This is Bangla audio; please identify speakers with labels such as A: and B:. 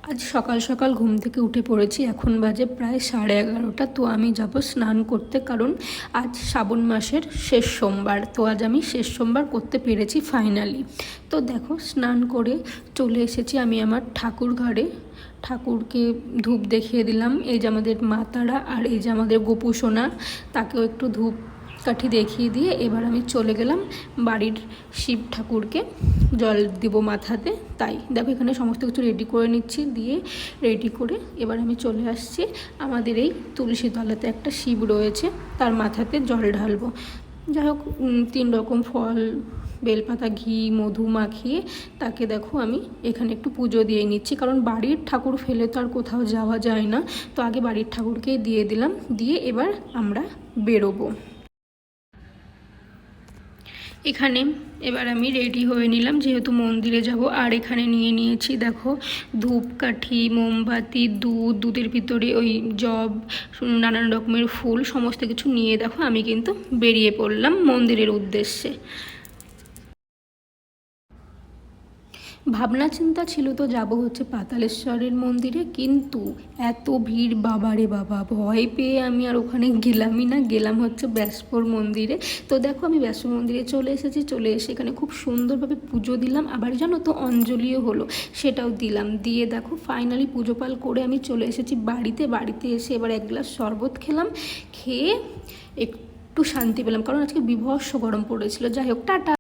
A: আজ সকাল সকাল ঘুম থেকে উঠে পড়েছি। এখন বাজে প্রায় 11:30। তো আমি যাব স্নান করতে, কারণ আজ শ্রাবণ মাসের শেষ সোমবার। তো আজ আমি শেষ সোমবার করতে পেরেছি ফাইনালি। তো দেখো, স্নান করে চলে এসেছি আমি আমার ঠাকুর ঘরে। ঠাকুরকে ধূপ দেখিয়ে দিলাম। এই যে আমাদের মা তারা, আর এই যে আমাদের গোপু সোনা, তাকেও একটু ধূপ কাঠি দেখিয়ে দিয়ে এবার আমি চলে গেলাম বাড়ির শিব ঠাকুরকে জল দিব মাথাতে। তাই দেখো, এখানে সমস্ত কিছু রেডি করে নিচ্ছি, দিয়ে রেডি করে এবার আমি চলে আসছি আমাদের এই তুলসী তলাতে একটা শিব রয়েছে, তার মাথাতে জল ঢালবো। যাই হোক, 3 রকম ফল, বেলপাতা, ঘি, মধু মাখিয়ে তাকে দেখো আমি এখানে একটু পুজো দিয়ে নিচ্ছি, কারণ বাড়ির ঠাকুর ফেলে তো আর কোথাও যাওয়া যায় না। তো আগে বাড়ির ঠাকুরকেই দিয়ে দিলাম, দিয়ে এবার আমরা বেরোবো। এখানে এবার আমি রেডি হয়ে নিলাম, যেহেতু মন্দিরে যাব। আর এখানে নিয়ে নিয়েছি দেখো ধূপকাঠি, মোমবাতি, দুধের ভিতরে ওই জব, নানান রকমের ফুল, সমস্ত কিছু নিয়ে দেখো আমি কিন্তু বেরিয়ে পড়লাম মন্দিরের উদ্দেশ্যে। ভাবনা চিন্তা ছিল তো যাব হচ্ছে পাতালেশ্বরের মন্দিরে, কিন্তু এত ভিড়, বাবারে বাবা, ভয় পেয়ে আমি আর ওখানে গেলামই না। গেলাম হচ্ছে ব্যাসপুর মন্দিরে। তো দেখো, আমি ব্যাসপুর মন্দিরে চলে এসেছি। চলে এসে এখানে খুব সুন্দরভাবে পুজো দিলাম, আবার জানো তো অঞ্জলিও হলো, সেটাও দিলাম। দিয়ে দেখো ফাইনালি পুজো পাল করে আমি চলে এসেছি বাড়িতে এসে এবার 1 গ্লাস শরবত খেলাম। খেয়ে একটু শান্তি পেলাম, কারণ আজকে বীভৎস গরম পড়েছিল। যাই হোক, টাটা।